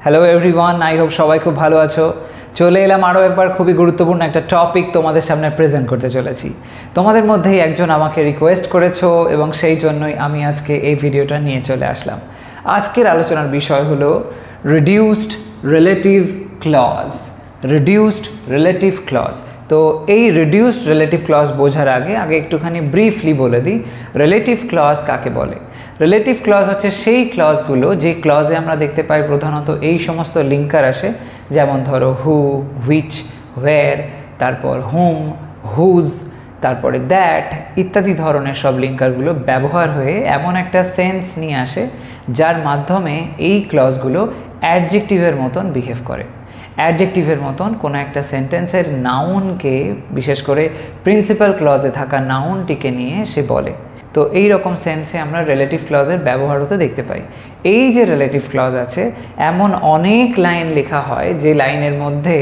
Hello everyone, I hope সবাই খুব ভালো আছো। চলে এলাম আরও একবার খুবই গুরুত্বপূর্ণ একটা টপিক তোমাদের সামনে প্রেজেন্ট করতে চলেছি। তোমাদের মধ্যেই একজন আমাকে রিকোয়েস্ট করেছো এবং সেই জন্যই আমি আজকে এই ভিডিওটা নিয়ে চলে আসলাম। আজকের আলোচনার বিষয় হলো reduced relative clause. Reduced relative clause. তো এই রিডিউসড রিলেটিভ ক্লজ বোঝার আগে একটুখানি ব্রিফলি বলে দিই রিলেটিভ ক্লজ কাকে বলে। রিলেটিভ ক্লজ হচ্ছে সেই ক্লজগুলো যে ক্লজে আমরা দেখতে পাই প্রধানত এই সমস্ত লিঙ্কার আসে, যেমন ধরো হু, হুইচ, হোয়ার, তারপর হুম, হুজ, তারপরে দ্যাট ইত্যাদি ধরনের সব লিঙ্কারগুলো ব্যবহার হয়ে এমন একটা সেন্স নিয়ে আসে যার মাধ্যমে এই ক্লজগুলো অ্যাডজেক্টিভের মতন বিহেভ করে। অ্যাডজেক্টিভের মতন কোনো একটা সেন্টেন্সের নাউনকে, বিশেষ করে প্রিন্সিপাল ক্লজে থাকা নাউনটিকে নিয়ে সে বলে। তো এই রকম সেন্সে আমরা রিলেটিভ ক্লজের ব্যবহার হতে দেখতে পাই। এই যে রিলেটিভ ক্লজ আছে, এমন অনেক লাইন লেখা হয় যে লাইনের মধ্যে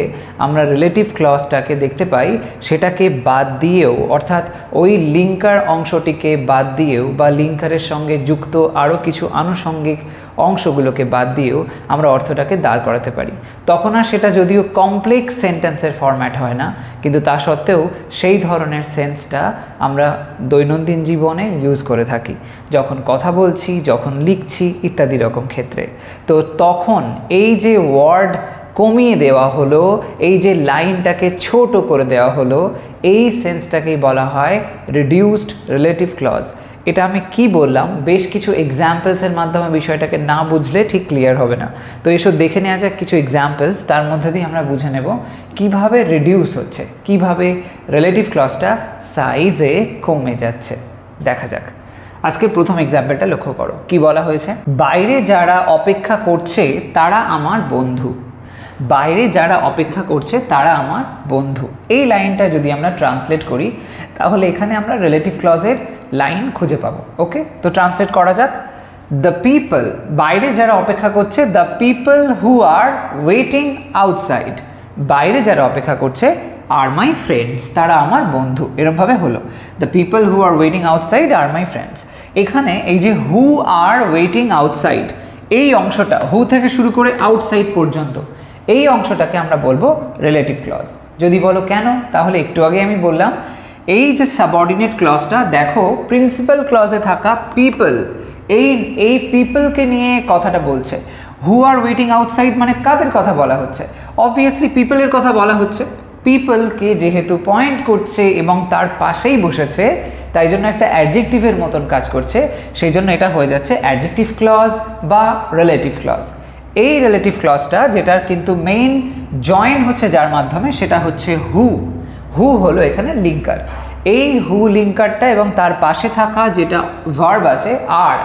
আমরা রিলেটিভ ক্লজটাকে দেখতে পাই, সেটাকে বাদ দিয়েও, অর্থাৎ ওই লিঙ্কার অংশটিকে বাদ দিয়েও বা লিঙ্কারের সঙ্গে যুক্ত আরও কিছু আনুষঙ্গিক অংশগুলোকে বাদ দিয়েও আমরা অর্থটাকে দাঁড় করাতে পারি। তখন আর সেটা যদিও কমপ্লেক্স সেন্টেন্সের ফরম্যাট হয় না, কিন্তু তা সত্ত্বেও সেই ধরনের সেন্সটা আমরা দৈনন্দিন জীবনে ইউজ করে থাকি, যখন কথা বলছি, যখন লিখছি ইত্যাদি রকম ক্ষেত্রে। তো তখন এই যে ওয়ার্ড কমিয়ে দেওয়া হলো, এই যে লাইনটাকে ছোট করে দেওয়া হলো, এই সেন্সটাকেই বলা হয় রিডিউসড রিলেটিভ ক্লজ। এটা আমি কি বললাম, বেশ কিছু এক্সাম্পলসের মাধ্যমে বিষয়টাকে না বুঝলে ঠিক ক্লিয়ার হবে না। তো এসব দেখে নেওয়া যাক কিছু এক্সাম্পলস, তার মধ্যে দিয়ে আমরা বুঝে নেব কিভাবে রিডিউস হচ্ছে, কিভাবে রিলেটিভ ক্লজটা সাইজে কমে যাচ্ছে। দেখা যাক। আজকের প্রথম এক্সাম্পলটা লক্ষ্য করো, কি বলা হয়েছে, বাইরে যারা অপেক্ষা করছে তারা আমার বন্ধু। বাইরে যারা অপেক্ষা করছে তারা আমার বন্ধু, এই লাইনটা যদি আমরা ট্রান্সলেট করি তাহলে এখানে আমরা রিলেটিভ ক্লজের লাইন খুঁজে পাবো। ওকে, তো ট্রান্সলেট করা যাক। দ্য পিপল, বাইরে যারা অপেক্ষা করছে, the people who are waiting outside, বাইরে যারা অপেক্ষা করছে আর মাই ফ্রেন্ডস, তারা আমার বন্ধু। এরমভাবে হলো, the people who are waiting outside are my friends. এখানে এই যে হু আর ওয়েটিং আউটসাইড, এই অংশটা হু থেকে শুরু করে আউটসাইড পর্যন্ত, এই অংশটাকে আমরা বলবো রিলেটিভ ক্লজ। যদি বলো কেন, তাহলে একটু আগে আমি বললাম এই যে সাবঅর্ডিনেট ক্লজটা দেখো, প্রিন্সিপাল ক্লজে থাকা পিপল, এই পিপলকে নিয়ে কথাটা বলছে। হু আর ওয়েটিং আউটসাইড মানে কাদের কথা বলা হচ্ছে? অবভিয়াসলি পিপলের কথা বলা হচ্ছে। পিপলকে যেহেতু পয়েন্ট করছে এবং তার পাশেই বসেছে, তাই জন্য একটা অ্যাডজেক্টিভের মতন কাজ করছে, সেই জন্য এটা হয়ে যাচ্ছে অ্যাডজেক্টিভ ক্লজ বা রিলেটিভ ক্লজ। এই রিলেটিভ ক্লজটা, যেটার কিন্তু মেইন জয়েন হচ্ছে যার মাধ্যমে, সেটা হচ্ছে হু। হু হলো এখানে লিঙ্কার। এই হু লিঙ্কারটা এবং তার পাশে থাকা যেটা ভার্ব আছে আর,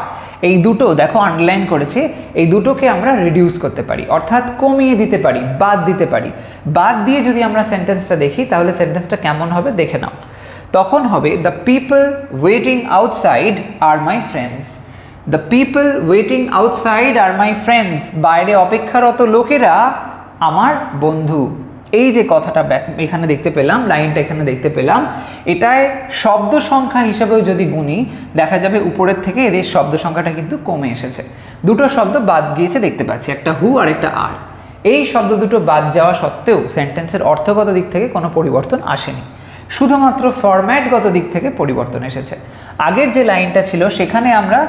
এই দুটো দেখো আন্ডারলাইন করেছি, এই দুটোকে আমরা রিডিউস করতে পারি, অর্থাৎ কমিয়ে দিতে পারি, বাদ দিতে পারি। বাদ দিয়ে যদি আমরা সেন্টেন্সটা দেখি তাহলে সেন্টেন্সটা কেমন হবে দেখে নাও। তখন হবে the people waiting outside are my friends. The people waiting outside are my friends, বাইরে অপেক্ষারত লোকেরা আমার বন্ধু। এই যে কথাটা এখানে দেখতে পেলাম, লাইনটা এখানে দেখতে পেলাম, এটায় শব্দ সংখ্যা হিসাবেও যদি গুনি দেখা যাবে উপরের থেকে এদের শব্দ সংখ্যাটা কিন্তু কমে এসেছে। দুটো শব্দ বাদ গিয়েছে দেখতে পাচ্ছি, একটা হু আর একটা আর। এই শব্দ দুটো বাদ যাওয়া সত্ত্বেও সেন্টেন্সের অর্থগত দিক থেকে কোনো পরিবর্তন আসেনি, শুধুমাত্র ফরম্যাটগত দিক থেকে পরিবর্তন এসেছে। আগের যে লাইনটা ছিল সেখানে আমরা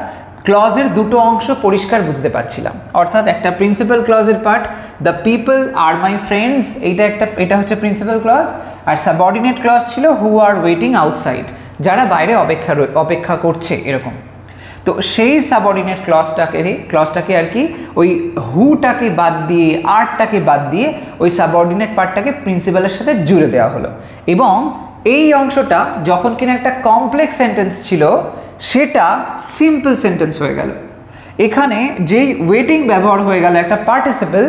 ক্লজের দুটো অংশ পরিষ্কার বুঝতে পারছিলাম, অর্থাৎ একটা প্রিন্সিপাল ক্লজের part, the people are my friends, এটা হচ্ছে প্রিন্সিপাল ক্লজ, আর সাবঅর্ডিনেট ক্লজ ছিল হু আর ওয়েটিং আউটসাইড, যারা বাইরে অপেক্ষা করছে এরকম। তো সেই সাবঅর্ডিনেট ক্লজটাকে আর কি ওই হুটাকে বাদ দিয়ে, আরটাকে বাদ দিয়ে ওই সাবঅর্ডিনেট পার্টটাকে প্রিন্সিপালের সাথে জুড়ে দেওয়া হলো, এবং এই অংশটা যখন কিনা একটা কমপ্লেক্স সেন্টেন্স ছিল সেটা সিম্পল সেন্টেন্স হয়ে গেল। এখানে যেই ওয়েটিং ব্যবহার হয়ে গেল একটা পার্টিসিপল,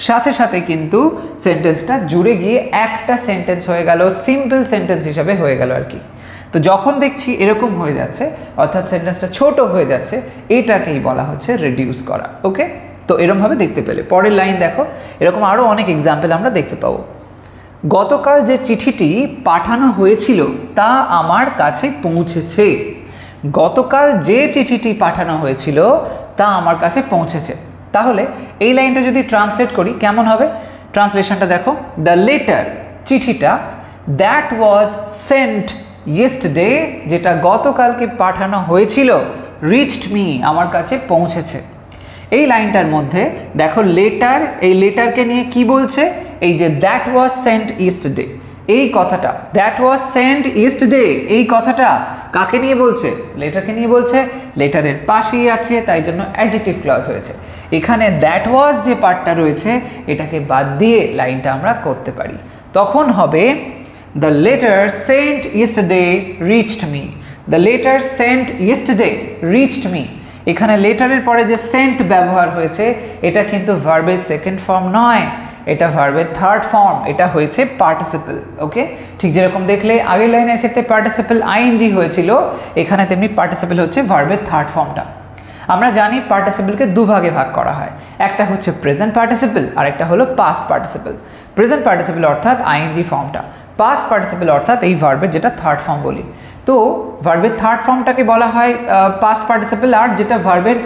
সাথে সাথে কিন্তু সেন্টেন্সটা জুড়ে গিয়ে একটা সেন্টেন্স হয়ে গেল, সিম্পল সেন্টেন্স হিসাবে হয়ে গেল আর কি। তো যখন দেখছি এরকম হয়ে যাচ্ছে, অর্থাৎ সেন্টেন্সটা ছোট হয়ে যাচ্ছে, এটাকেই বলা হচ্ছে রিডিউস করা। ওকে, তো এরকমভাবে দেখতে পেলে। পরের লাইন দেখো, এরকম আরও অনেক এক্সাম্পল আমরা দেখতে পাবো। গতকাল যে চিঠিটি পাঠানো হয়েছিল তা আমার কাছে পৌঁছেছে। গতকাল যে চিঠিটি পাঠানো হয়েছিল তা আমার কাছে পৌঁছেছে। তাহলে এই লাইনটা যদি ট্রান্সলেট করি কেমন হবে? ট্রান্সলেশনটা দেখো, দ্য লেটার, চিঠিটা, দ্যাট ওয়াজ সেন্ট ইয়েস্টারডে, যেটা গতকালকে পাঠানো হয়েছিল, রিচড মি, আমার কাছে পৌঁছেছে। এই লাইনটার মধ্যে দেখো লেটার, এই লেটারকে নিয়ে কি বলছে? এই যে দ্যাট ওয়াজ সেন্ট ইয়েস্টারডে, এই কথাটা, দ্যাট ওয়াজ সেন্ট ইয়েস্টারডে, এই কথাটা কাকে নিয়ে বলছে? লেটারকে নিয়ে বলছে। লেটারের পাশেই আছে, তাই জন্য অ্যাডজেক্টিভ ক্লজ হয়েছে। এখানে দ্যাট ওয়াজ যে পার্টটা রয়েছে এটাকে বাদ দিয়ে লাইনটা আমরা করতে পারি। তখন হবে the letter sent yesterday reached me, the letter sent yesterday reached me. এখানে লেটারের পরে যে সেন্ট ব্যবহার হয়েছে এটা কিন্তু ভার্বের সেকেন্ড ফর্ম নয়, এটা ভার্বের থার্ড ফর্ম, এটা হয়েছে পার্টিসিপল। ওকে, ঠিক যেরকম দেখলে আগের লাইনের ক্ষেত্রে পার্টিসিপল আইএনজি হয়েছিল, এখানে তেমনি পার্টিসিপল হচ্ছে ভার্বের থার্ড ফর্মটা। আমরা জানি পার্টিসিপলকে দুভাগে ভাগ করা হয়, একটা হচ্ছে প্রেজেন্ট পার্টিসিপল আর একটা হলো পাস্ট পার্টিসিপল। প্রেজেন্ট পার্টিসিপল অর্থাৎ আইএনজি ফর্মটা, পাস্ট পার্টিসিপল অর্থাৎ এই ভার্বের যেটা থার্ড ফর্ম বলি। তো ভার্বের থার্ড ফর্মটাকে বলা হয় পাস্ট পার্টিসিপল, আর যেটা ভার্বের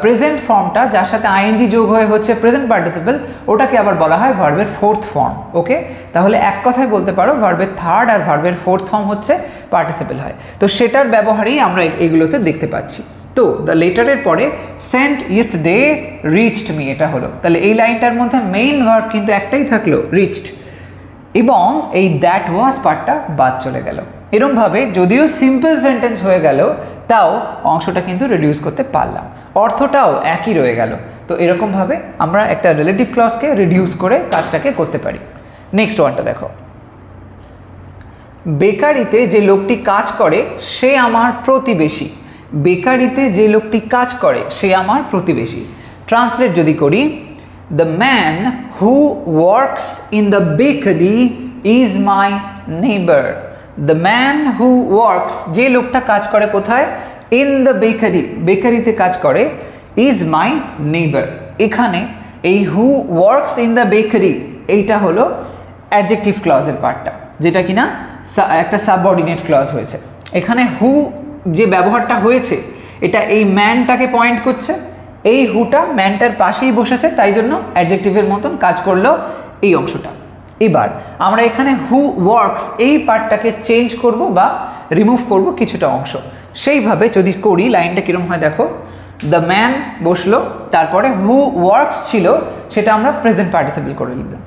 প্রেজেন্ট ফর্মটা যার সাথে আইএনজি যোগ হয়ে হচ্ছে প্রেজেন্ট পার্টিসিপল, ওটাকে আবার বলা হয় ভার্বের ফোর্থ ফর্ম। ওকে, তাহলে এক কথায় বলতে পারো ভার্বের থার্ড আর ভার্বের ফোর্থ ফর্ম হচ্ছে পার্টিসিপল হয়। তো সেটার ব্যবহারই আমরা এগুলোতে দেখতে পাচ্ছি। তো দ্য লেটারের পরে সেন্ট ইয়েস্টারডে রিচড মি, এটা হলো। তাহলে এই লাইনটার মধ্যে মেইন ভার্ব কিন্তু একটাই থাকলো, রিচড, এবং এই দ্যাট ওয়াজ পার্টটা বাদ চলে গেল। এরকমভাবে যদিও সিম্পল সেন্টেন্স হয়ে গেল, তাও অংশটা কিন্তু রিডিউস করতে পারলাম, অর্থটাও একই রয়ে গেল। তো এরকমভাবে আমরা একটা রিলেটিভ ক্লজকে রিডিউস করে কাজটাকে করতে পারি। নেক্সট ওয়ানটা দেখো, বেকারিতে যে লোকটি কাজ করে সে আমার প্রতিবেশী। বেকারিতে যে লোকটি কাজ করে সে আমার প্রতিবেশী। ট্রান্সলেট যদি করি, the man who works in the bakery is my neighbour. The man who works, যে লোকটা কাজ করে কোথায়? ইন দ্য বেকারি, বেকারিতে কাজ করে, ইজ মাই নেইবার। এখানে এই who works in the bakery এইটা হলো অ্যাডজেক্টিভ ক্লজের পার্টটা, যেটা কিনা একটা সাবঅর্ডিনেট ক্লজ হয়েছে। এখানে হু যে ব্যবহারটা হয়েছে এটা এই ম্যানটাকে পয়েন্ট করছে, এই হুটা ম্যানটার পাশেই বসেছে, তাই জন্য অ্যাডজেক্টিভের মতন কাজ করলো এই অংশটা। এবার আমরা এখানে হু ওয়ার্কস এই পার্টটাকে চেঞ্জ করব বা রিমুভ করব কিছুটা অংশ। সেইভাবে যদি করি লাইনটা কীরকম হয় দেখো, দ্য ম্যান বসলো, তারপরে হু ওয়ার্কস ছিল সেটা আমরা প্রেজেন্ট পার্টিসিপল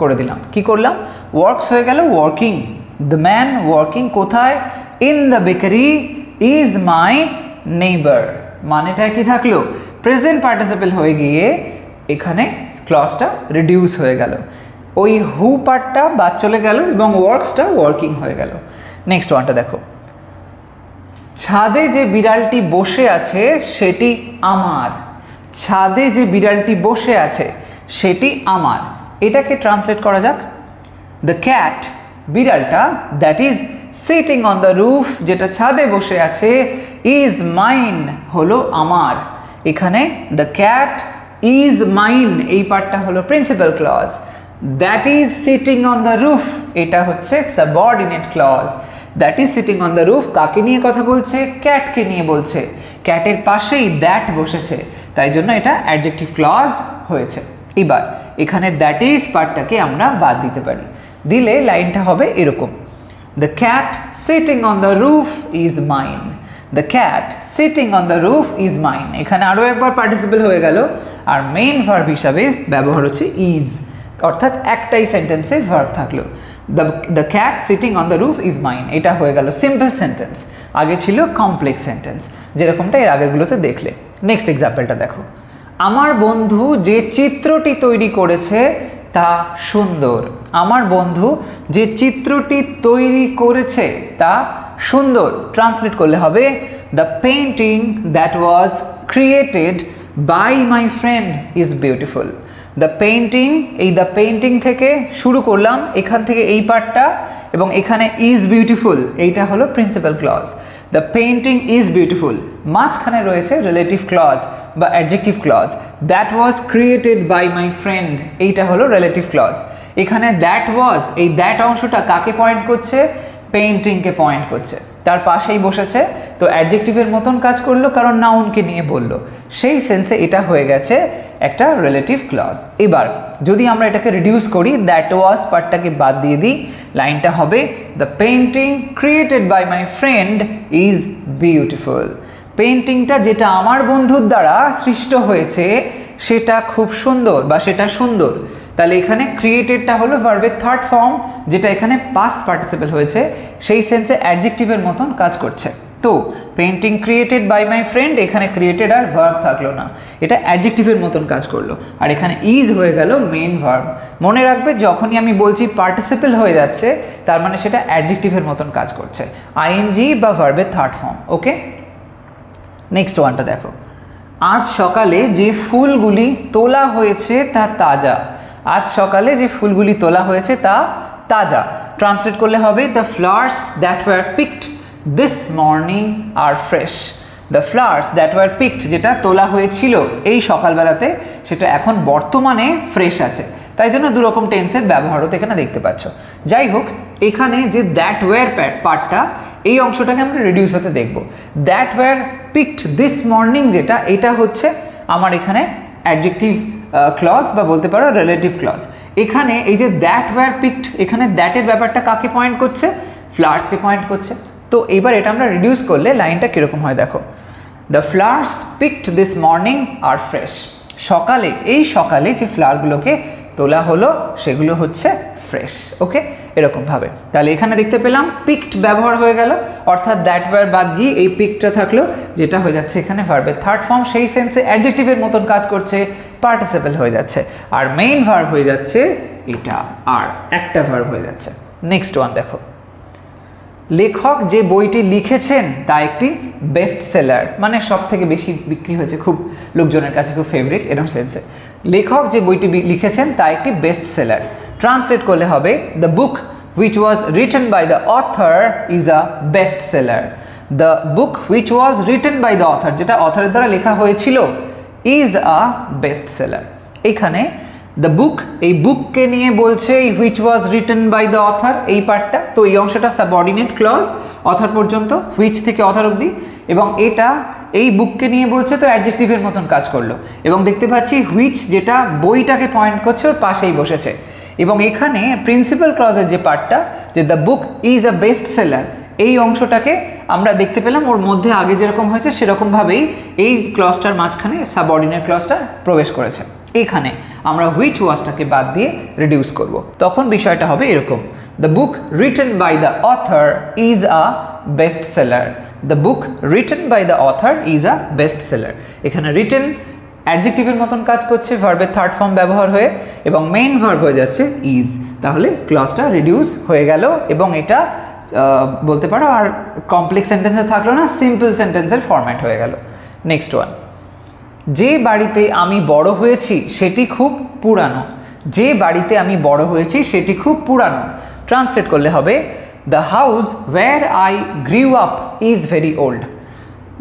করে দিলাম। কি করলাম? ওয়ার্কস হয়ে গেল ওয়ার্কিং। দ্য ম্যান ওয়ার্কিং কোথায়? In the bakery is my neighbour. মানেটা কি থাকলো? প্রেজেন্ট পার্টিসিপল হয়ে গিয়ে এখানে ক্লজটা রিডিউস হয়ে গেল, ওই হু পার্টটা বাদ চলে গেল এবং ওয়ার্কসটা ওয়ার্কিং হয়ে গেল। নেক্সট ওয়ানটা দেখো, ছাদে যে বিড়ালটি বসে আছে সেটি আমার। ছাদে যে বিড়ালটি বসে আছে সেটি আমার, এটাকে ট্রান্সলেট করা যাক, দ্য ক্যাট, বিড়ালটা, that is sitting on the roof, যেটা ছাদে বসে আছে, ইজ মাইন, হলো আমার। এখানে দ্য ক্যাট ইজ মাইন এই পার্টটা হলো principal clause, that is sitting on the roof এটা হচ্ছে subordinate clause. That is sitting on the roof কাকে নিয়ে কথা বলছে? ক্যাটকে নিয়ে বলছে। ক্যাটের পাশেই দ্যাট বসেছে, তাই জন্য এটা অ্যাডজেক্টিভ ক্লজ হয়েছে। এবার এখানে দ্যাট ইজ পার্টটাকে আমরা বাদ দিতে পারি, দিলে লাইনটা হবে এরকম, the cat sitting on the roof is mine. The cat sitting on the roof is mine. এখানে আরও একবার পার্টিসিপল হয়ে গেল, আর মেইন ভার্ব হিসাবে ব্যবহার হচ্ছে ইজ, অর্থাৎ একটাই সেন্টেন্সে ভার্ব থাকলো। The cat sitting on the roof is mine, এটা হয়ে গেল সিম্পল সেন্টেন্স, আগে ছিল কমপ্লেক্স সেন্টেন্স, যেরকমটা এর আগেরগুলোতে দেখলে। নেক্সট এক্সাম্পলটা দেখো, আমার বন্ধু যে চিত্রটি তৈরি করেছে তা সুন্দর। আমার বন্ধু যে চিত্রটি তৈরি করেছে তা সুন্দর। ট্রান্সলেট করলে হবে, the painting that was created by my friend is beautiful. The painting, এই দ্য পেইন্টিং থেকে শুরু করলাম, এখান থেকে এই পার্টটা, এবং এখানে ইজ বিউটিফুল এইটা হলো principal clause. The painting is beautiful, মাঝখানে রয়েছে রিলেটিভ ক্লজ বা adjective clause, that was created by my friend এইটা হলো রিলেটিভ ক্লজ। এখানে দ্যাট ওয়াজ, এই দ্যাট অংশটা কাকে পয়েন্ট করছে? পেইন্টিংকে পয়েন্ট করছে। তার পাশেই বসেছে, তো অ্যাডজেক্টিভের মতন কাজ করলো কারণ নাউনকে নিয়ে বললো, সেই সেন্সে এটা হয়ে গেছে একটা রিলেটিভ ক্লজ। এবার যদি আমরা এটাকে রিডিউস করি, দ্যাট ওয়াজ পার্টটাকে বাদ দিয়ে দিই, লাইনটা হবে the painting created by my friend is beautiful. পেন্টিংটা যেটা আমার বন্ধুর দ্বারা সৃষ্ট হয়েছে সেটা খুব সুন্দর বা সেটা সুন্দর। তাহলে এখানে ক্রিয়েটেডটা হলো ভার্বের থার্ড ফর্ম, যেটা এখানে পাস্ট পার্টিসিপল হয়েছে, সেই সেন্সে অ্যাডজেক্টিভের মতন কাজ করছে। তো painting created by my friend, এখানে ক্রিয়েটেড আর ভার্ব থাকলো না, এটা অ্যাডজেক্টিভের মতন কাজ করলো, আর এখানে ইজ হয়ে গেল মেইন ভার্ব। মনে রাখবে যখনই আমি বলছি পার্টিসিপল হয়ে যাচ্ছে তার মানে সেটা অ্যাডজেক্টিভের মতন কাজ করছে, আইএনজি বা ভার্বের থার্ড ফর্ম। ওকে, নেক্সট ওয়ানটা দেখো, আজ সকালে যে ফুলগুলি তোলা হয়েছে তা তাজা। আজ সকালে যে ফুলগুলি তোলা হয়েছে তা তাজা। ট্রান্সলেট করলে হবে the flowers that were picked this morning are fresh. The flowers that were picked, যেটা তোলা হয়েছিল এই সকালবেলাতে, সেটা এখন বর্তমানে ফ্রেশ আছে, তাই জন্য দুরকম টেন্সের ব্যবহারও তো এখানে দেখতে পাচ্ছ। যাই হোক, এখানে যে দ্যাট ওয়ার পার্টটা, এই অংশটাকে আমরা রিডিউস হতে দেখব। That were picked this morning, যেটা এটা হচ্ছে আমার এখানে অ্যাডজেক্টিভ ক্লজ বা বলতে পারো রিলেটিভ ক্লজ। এখানে এই যে দ্যাট ওয়ার পিকড, এখানে দ্যাটের ব্যাপারটা কাকে পয়েন্ট করছে? ফ্লাওয়ার্সকে পয়েন্ট করছে। তো এবার এটা আমরা রিডিউস করলে লাইনটা কীরকম হয় দেখো, the flowers picked this morning are fresh. সকালে, এই সকালে যে ফ্লাওয়ারগুলোকে তোলা হলো সেগুলো হচ্ছে ফ্রেশ। ওকে, এরকমভাবে তাহলে এখানে দেখতে পেলাম পিকড ব্যবহার হয়ে গেল, অর্থাৎ দ্যাট ওয়ার বাদ গিয়ে এই পিকডটা থাকলো, যেটা হয়ে যাচ্ছে এখানে ভার্বের থার্ড ফর্ম, সেই সেন্সে অ্যাডজেক্টিভের মতন কাজ করছে, পার্টিসিপল হয়ে যাচ্ছে, আর মেইন ভার্ব হয়ে যাচ্ছে এটা, আর একটা ভার্ব হয়ে যাচ্ছে। নেক্সট ওয়ান দেখো, লেখক যে বইটি লিখেছেন তা একটি বেস্ট সেলার, মানে সব থেকে বেশি বিক্রি হয়েছে, খুব লোকজনের কাছে খুব ফেভারিট, এরকম সেন্সে। লেখক যে বইটি লিখেছেন তা একটি বেস্ট সেলার। ট্রান্সলেট করলে হবে the book which was written by the author is a best seller. The book which was written by the author, যেটা অথরের দ্বারা লেখা হয়েছিল, is a best seller। এখানে দ্য বুক, এই বুককে নিয়ে বলছে which was written by the author, এই পার্টটা, তো এই অংশটা সাবঅর্ডিনেট ক্লজ, অথর পর্যন্ত, which থেকে অথর অবধি, এবং এটা এই বুককে নিয়ে বলছে, তো অ্যাডজেক্টিভের মতন কাজ করলো। এবং দেখতে পাচ্ছি which, যেটা বইটাকে পয়েন্ট করছে, ওর পাশেই বসেছে। এবং এখানে প্রিন্সিপাল ক্লজের যে পার্টটা, যে the book is a best seller, এই অংশটাকে আমরা দেখতে পেলাম ওর মধ্যে আগে যেরকম হয়েছে সেরকমভাবেই এই ক্লজটার মাঝখানে সাবঅর্ডিনেট ক্লজটা প্রবেশ করেছে। এখানে আমরা হুইচ ওয়াজটাকে বাদ দিয়ে রিডিউস করব, তখন বিষয়টা হবে এরকম, the book written by the author is a best seller. The book written by the author is a best seller. এখানে রিটেন অ্যাডজেক্টিভের মতন কাজ করছে ভার্বের থার্ড ফর্ম ব্যবহার হয়ে, এবং মেইন ভার্ব হয়ে যাচ্ছে ইজ। তাহলে ক্লজটা রিডিউস হয়ে গেল, এবং এটা বলতে পারো আর কমপ্লেক্স সেন্টেন্সে থাকলো না, সিম্পল সেন্টেন্সের ফরম্যাট হয়ে গেল। নেক্সট ওয়ান, যে বাড়িতে আমি বড় হয়েছি সেটি খুব পুরানো। যে বাড়িতে আমি বড় হয়েছি সেটি খুব পুরানো। ট্রান্সলেট করলে হবে the house where I grew up is very old.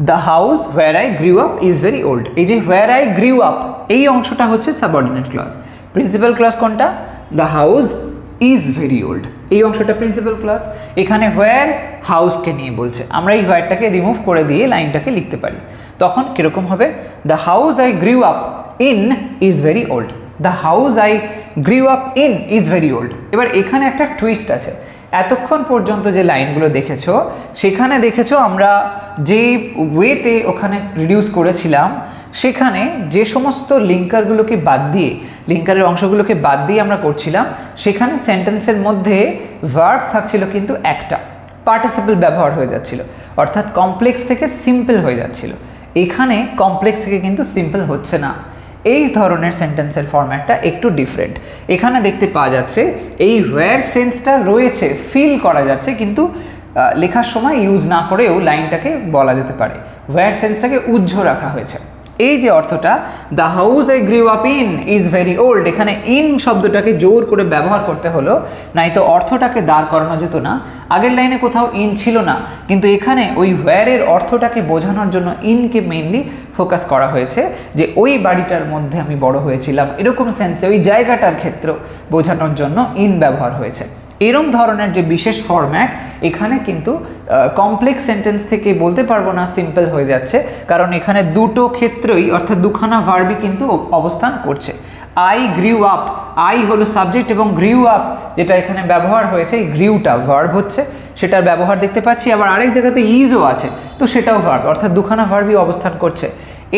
The house where I grew up is very old, এই যে ওয়্যার আই গ্রিউ আপ, এই অংশটা হচ্ছে সাবঅর্ডিনেট ক্লজ। প্রিন্সিপাল ক্লজ কোনটা? The house is very old, এই অংশটা principal clause. এখানে where হাউসকে নিয়ে বলছে, আমরা এই ওয়্যারটাকে রিমুভ করে দিয়ে লাইনটাকে লিখতে পারি, তখন কীরকম হবে? The house I grew up in is very old. The house I grew up in is very old. এবার এখানে একটা টুইস্ট আছে, এতক্ষণ পর্যন্ত যে লাইনগুলো দেখেছো সেখানে দেখেছো আমরা যে ওয়েতে ওখানে রিডিউস করেছিলাম, সেখানে যে সমস্ত লিঙ্কারগুলোকে বাদ দিয়ে, লিঙ্কারের অংশগুলোকে বাদ দিয়ে আমরা করছিলাম, সেখানে সেন্টেন্সের মধ্যে ভার্ব থাকছিল কিন্তু একটা, পার্টিসিপল ব্যবহার হয়ে যাচ্ছিল, অর্থাৎ কমপ্লেক্স থেকে সিম্পল হয়ে যাচ্ছিল। এখানে কমপ্লেক্স থেকে কিন্তু সিম্পল হচ্ছে না, এই ধরনের সেন্টেন্সের ফরম্যাটটা একটু ডিফারেন্ট। এখানে দেখতে পাওয়া যাচ্ছে এই ওয়্যার সেন্সটা রয়েছে, ফিল করা যাচ্ছে, কিন্তু লেখার সময় ইউজ না করেও লাইনটাকে বলা যেতে পারে, ওয়্যার সেন্সটাকে উজ্জ্ব রাখা হয়েছে। এই যে অর্থটা the house I grew up in is very old, এখানে ইন শব্দটাকে জোর করে ব্যবহার করতে হলো, নাই তো অর্থটাকে দাঁড় করানো যেত না। আগের লাইনে কোথাও ইন ছিল না, কিন্তু এখানে ওই ওয়্যারের অর্থটাকে বোঝানোর জন্য ইনকে মেইনলি ফোকাস করা হয়েছে, যে ওই বাড়িটার মধ্যে আমি বড় হয়েছিলাম, এরকম সেন্সে ওই জায়গাটার ক্ষেত্র বোঝানোর জন্য ইন ব্যবহার হয়েছে। এরম ধরনের যে বিশেষ ফরম্যাট এখানে কিন্তু কমপ্লেক্স সেন্টেন্স থেকে বলতে পারবো না সিম্পল হয়ে যাচ্ছে, কারণ এখানে দুটো ক্ষেত্রেই অর্থাৎ দুখানা ভার্বই কিন্তু অবস্থান করছে। আই গ্রিউ আপ, আই হলো সাবজেক্ট এবং গ্রিউ আপ যেটা এখানে ব্যবহার হয়েছে, এই গ্রিউটা ভার্ব হচ্ছে, সেটার ব্যবহার দেখতে পাচ্ছি। আবার আরেক জায়গাতে ইজও আছে, তো সেটাও ভার্ব, অর্থাৎ দুখানা ভার্বই অবস্থান করছে।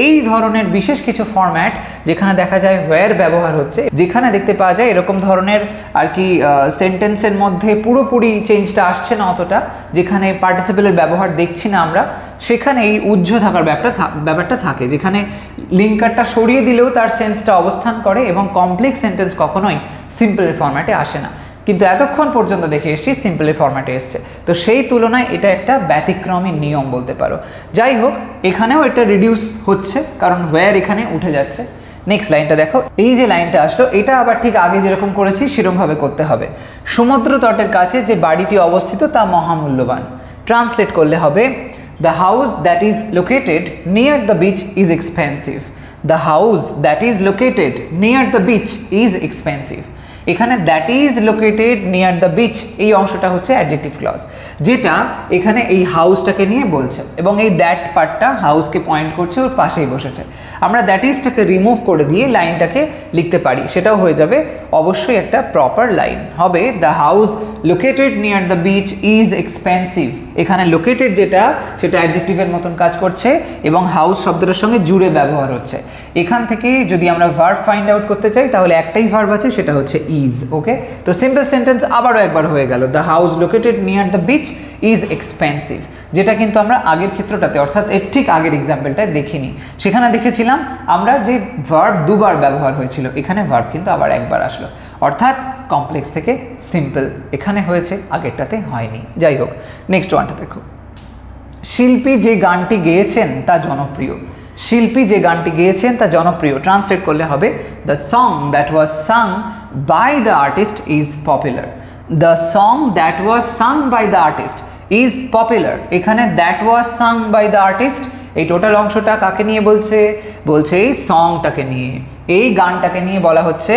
এই ধরনের বিশেষ কিছু ফরম্যাট যেখানে দেখা যায় ওয়্যার ব্যবহার হচ্ছে, যেখানে দেখতে পাওয়া যায় এরকম ধরনের আর কি সেন্টেন্সের মধ্যে পুরোপুরি চেঞ্জটা আসছে না অতটা, যেখানে পার্টিসিপেলের ব্যবহার দেখছি না আমরা, সেখানে এই উজ্জ্ব থাকার ব্যাপারটা থাকে, যেখানে লিঙ্কারটা সরিয়ে দিলেও তার সেন্সটা অবস্থান করে এবং কমপ্লেক্স সেন্টেন্স কখনোই সিম্পলের ফরম্যাটে আসে না। কিন্তু এতক্ষণ পর্যন্ত দেখে এসেছি সিম্পলের ফরম্যাটে এসছে, তো সেই তুলনায় এটা একটা ব্যতিক্রমী নিয়ম বলতে পারো। যাই হোক, এখানেও এটা রিডিউস হচ্ছে কারণ ওয়্যার এখানে উঠে যাচ্ছে। নেক্সট লাইনটা দেখো, এই যে লাইনটা আসলো এটা আবার ঠিক আগে যেরকম করেছি সেরকমভাবে করতে হবে। সমুদ্র তটের কাছে যে বাড়িটি অবস্থিত তা মহামূল্যবান। ট্রান্সলেট করলে হবে the house that is located near the beach is expensive. The house that is located near the beach is expensive. এখানে that is located near the beach এই অংশটা হচ্ছে অ্যাডজেক্টিভ ক্লজ, যেটা এখানে এই হাউসটাকে নিয়ে বলছে এবং এই দ্যাট পার্টটা হাউসকে পয়েন্ট করছে, ওর পাশেই বসেছে। আমরা দ্যাট ইজটাকে রিমুভ করে দিয়ে লাইনটাকে লিখতে পারি, সেটাও হয়ে যাবে অবশ্যই একটা প্রপার লাইন হবে the house located near the beach is expensive. এখানে লোকেটেড যেটা সেটা অ্যাডজেক্টিভের মতন কাজ করছে এবং হাউস শব্দটার সঙ্গে জুড়ে ব্যবহার হচ্ছে। এখান থেকে যদি আমরা ভার্ব ফাইন্ড আউট করতে চাই তাহলে একটাই ভার্ব আছে, সেটা হচ্ছে ইজ। ওকে, তো সিম্পল সেন্টেন্স আবারও একবার হয়ে গেল the house located near the beach is expensive, যেটা কিন্তু আমরা আগের ক্ষেত্রটাতে অর্থাৎ এর ঠিক আগের এক্সাম্পলটায় দেখিনি। সেখানে দেখেছিলাম আমরা যে ভার্ব দুবার ব্যবহার হয়েছিল, এখানে ভার্ব কিন্তু আবার একবার আসলো, অর্থাৎ কমপ্লেক্স থেকে সিম্পল এখানে হয়েছে, আগেরটাতে হয়নি। যাই হোক, নেক্সট ওয়ানটা দেখো, শিল্পী যে গানটি গেয়েছেন তা জনপ্রিয়। শিল্পী যে গানটি গেয়েছেন তা জনপ্রিয়। ট্রান্সলেট করলে হবে the song that was sung by the artist is popular. The song that was sung by the artist is popular. এখানে that was sung by the artist, এই টোটাল অংশটা কাকে নিয়ে বলছে? বলছে এই সংটাকে নিয়ে, এই গানটাকে নিয়ে বলা হচ্ছে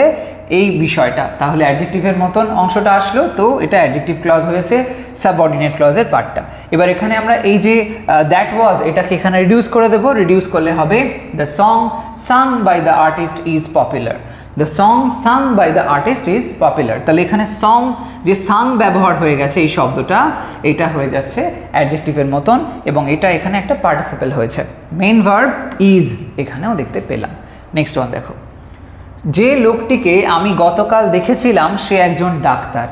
এই বিষয়টা। তাহলে অ্যাডজেক্টিভের মতন অংশটা আসলো, তো এটা অ্যাডজেক্টিভ ক্লজ হয়েছে, সাবঅর্ডিনেট ক্লজের পার্টটা। এবার এখানে আমরা এই যে দ্যাট ওয়াজ এটাকে এখানে রিডিউস করে দেবো, রিডিউস করলে হবে the song sung by the artist is popular. The song sung by the artist is popular. তাহলে এখানে সং যে সাং ব্যবহার হয়ে গেছে এই শব্দটা, এটা হয়ে যাচ্ছে অ্যাডজেক্টিভের মতন এবং এটা এখানে একটা পার্টিসিপেল হয়েছে। মেইন ভার্ব ইজ এখানেও দেখতে পেলাম। নেক্সট ওয়ান দেখো, যে লোকটিকে আমি গতকাল দেখেছিলাম সে একজন ডাক্তার।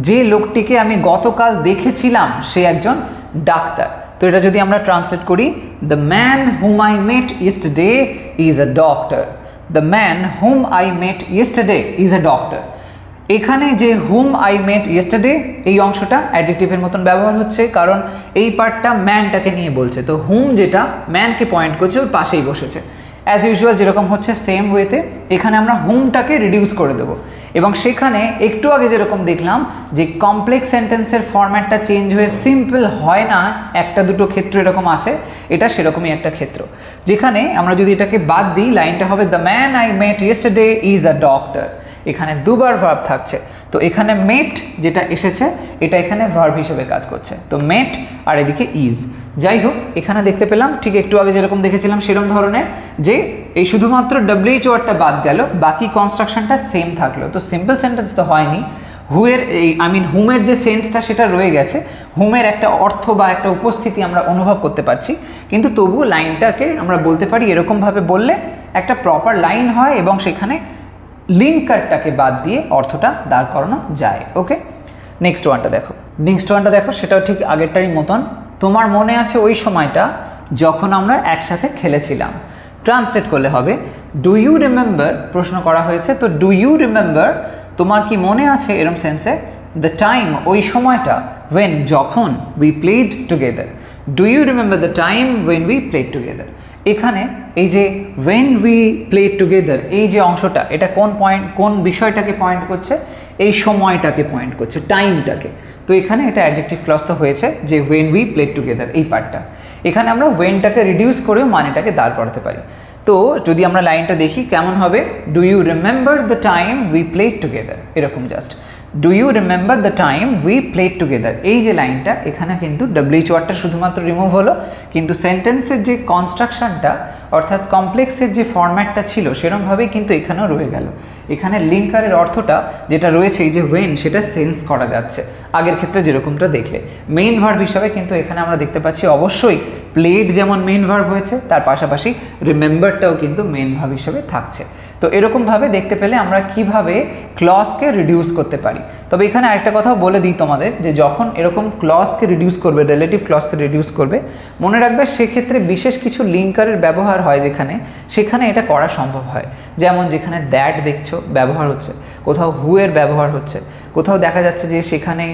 যে লোকটিকে আমি গতকাল দেখেছিলাম সে একজন ডাক্তার। তো এটা যদি আমরা ট্রান্সলেট করি, the man hmm I met yesterday is a doctor. The man hmm I met yesterday is a doctor. এখানে যে হুম আই মেট ইয়েস্টারডে এই অংশটা অ্যাডজেক্টিভের মতন ব্যবহার হচ্ছে, কারণ এই পার্টটা ম্যানটাকে নিয়ে বলছে, তো হুম যেটা ম্যানকে পয়েন্ট করছে ওর পাশেই বসেছে। অ্যাজ ইউজুয়াল যেরকম হচ্ছে সেম ওয়েতে এখানে আমরা হুমটাকে রিডিউস করে দেবো এবং সেখানে একটু আগে যেরকম দেখলাম যে কমপ্লেক্স সেন্টেন্সের ফরম্যাটটা চেঞ্জ হয়ে সিম্পল হয় না, একটা দুটো ক্ষেত্র এরকম আছে, এটা সেরকমই একটা ক্ষেত্র, যেখানে আমরা যদি এটাকে বাদ দিই লাইনটা হবে the man I met yesterday is a doctor. এখানে দুবার ভার্ব থাকছে, তো এখানে মেট যেটা এসেছে এটা এখানে ভার্ব হিসেবে কাজ করছে, তো মেট আর এদিকে ইজ। যাই হোক, এখানে দেখতে পেলাম ঠিক একটু আগে যেরকম দেখেছিলাম সেরকম ধরনের, যে এই শুধুমাত্র ডব্লিউএইচ ওয়ার্ডটা বাদ গেল, বাকি কনস্ট্রাকশনটা সেম থাকলো। তো সিম্পল সেন্টেন্স তো হয়নি, হুয়ের এই হুমের যে সেন্সটা সেটা রয়ে গেছে, হুমের একটা অর্থ বা একটা উপস্থিতি আমরা অনুভব করতে পারছি, কিন্তু তবুও লাইনটাকে আমরা বলতে পারি এরকমভাবে বললে একটা প্রপার লাইন হয় এবং সেখানে লিঙ্কারটাকে বাদ দিয়ে অর্থটা দাঁড় করানো যায়। ওকে, নেক্সট ওয়ানটা দেখো, নেক্সট ওয়ানটা দেখো, সেটাও ঠিক আগেরটারই মতন। তোমার মনে আছে ওই সময়টা যখন আমরা একসাথে খেলেছিলাম। ট্রান্সলেট করলে হবে ডু ইউ রিমেম্বার, প্রশ্ন করা হয়েছে, তো ডু ইউ রিমেম্বার তোমার কি মনে আছে এরম সেন্সে, দ্য টাইম ওই সময়টা, ওয়েন যখন, we played together. Do you remember the time when we played together. এখানে এই যে ওয়েন উই প্লেড টুগেদার এই যে অংশটা, এটা কোন বিষয়টাকে পয়েন্ট করছে? এই সময়টাকে পয়েন্ট করছে, টাইমটাকে। তো এখানে এটা অ্যাডজেক্টিভ ক্লজ তো হয়েছে যে ওয়েন উই প্লেড টুগেদার এই পার্টটা। এখানে আমরা ওয়েনটাকে রিডিউস করেও মানেটাকে দাঁড় করাতে পারি। তো যদি আমরা লাইনটা দেখি কেমন হবে, do you remember the time we played together, এরকম just do you remember the time we played together. এই যে লাইনটা এখানে কিন্তু WH ওয়ার্ডটা শুধুমাত্র রিমুভ হলো, কিন্তু সেন্টেন্সের যে কনস্ট্রাকশনটা অর্থাৎ কমপ্লেক্সের যে ফরম্যাটটা ছিল সেরকমভাবেই কিন্তু এখানেও রয়ে গেল। এখানে লিঙ্কারের অর্থটা যেটা রয়েছে এই যে ওয়েন, সেটা সেন্স করা যাচ্ছে আগের ক্ষেত্রে যেরকমটা দেখলে। মেইন ভার্ব হিসাবে কিন্তু এখানে আমরা দেখতে পাচ্ছি অবশ্যই প্লেড যেমন মেইন ভার্ব হয়েছে, তার পাশাপাশি রিমেম্বারটাও কিন্তু মেইন ভার্ব হিসাবে থাকছে। তো এরকমভাবে দেখতে পেলে আমরা কিভাবে ক্লজকে রিডিউস করতে পারি। তবে এখানে আরেকটা কথাও বলে দিই তোমাদের, যে যখন এরকম ক্লজকে রিডিউস করবে, রিলেটিভ ক্লজকে রিডিউস করবে, মনে রাখবে সেক্ষেত্রে বিশেষ কিছু লিঙ্কারের ব্যবহার হয় যেখানে, সেখানে এটা করা সম্ভব হয়। যেমন যেখানে দ্যাট দেখছো ব্যবহার হচ্ছে, কোথাও হু এর ব্যবহার হচ্ছে, কোথাও দেখা যাচ্ছে যে সেখানে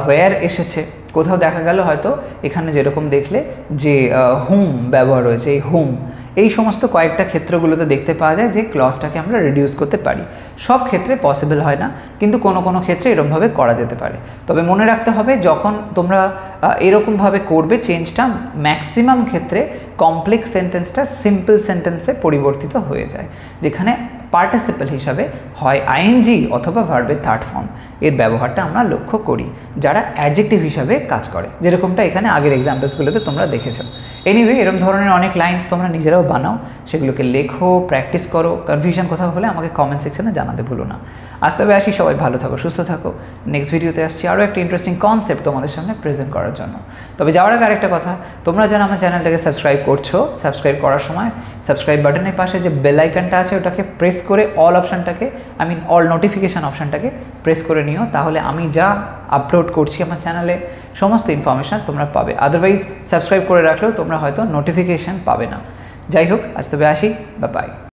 হোয়ার এসেছে, কোথাও দেখা গেল হয়তো এখানে যেরকম দেখলে যে হুম ব্যবহার রয়েছে, এই হুম, এই সমস্ত কয়েকটা ক্ষেত্রগুলোতে দেখতে পাওয়া যায় যে ক্লজটাকে আমরা রিডিউস করতে পারি। সব ক্ষেত্রে পসিবল হয় না, কিন্তু কোনো কোনো ক্ষেত্রে এরকমভাবে করা যেতে পারে। তবে মনে রাখতে হবে যখন তোমরা এরকমভাবে করবে চেঞ্জটা, ম্যাক্সিমাম ক্ষেত্রে কমপ্লেক্স সেন্টেন্সটা সিম্পল সেন্টেন্সে পরিবর্তিত হয়ে যায়, যেখানে পার্টিসিপল হিসাবে হয় আইএনজি অথবা ভার্বের থার্ড ফর্ম এর ব্যবহারটা আমরা লক্ষ্য করি, যারা অ্যাডজেক্টিভ হিসাবে কাজ করে, যেরকমটা এখানে আগের এক্সাম্পলসগুলোতে তোমরা দেখেছো। এনিওয়ে এরকম ধরনের অনেক লাইন্স তোমরা নিজেরাও বানাও, সেগুলোকে লেখো, প্র্যাকটিস করো। কনফিউশন কোথাও হলে আমাকে কমেন্ট সেকশনে জানাতে ভুলো না। আজ তবে আসি, সবাই ভালো থাকো, সুস্থ থাকো। নেক্সট ভিডিওতে আসছি আরও একটা ইন্টারেস্টিং কনসেপ্ট তোমাদের সামনে প্রেজেন্ট করার জন্য। তবে যাওয়ার আগে আরেকটা কথা, তোমরা যারা আমার চ্যানেলটাকে সাবস্ক্রাইব করছো, সাবস্ক্রাইব করার সময় সাবস্ক্রাইব বাটনের পাশে যে বেল আইকনটা আছে ওটাকে প্রেস করে অল অপশানটাকে, অল নোটিফিকেশান অপশানটাকে প্রেস করে নিও, তাহলে আমি যা আপলোড করছি আমার চ্যানেলে সমস্ত ইনফরমেশান তোমরা পাবে। আদারওয়াইজ সাবস্ক্রাইব করে রাখলেও তোমরা হয়তো নোটিফিকেশান পাবে না। যাই হোক, আজ তবে আসি, বাই বাই।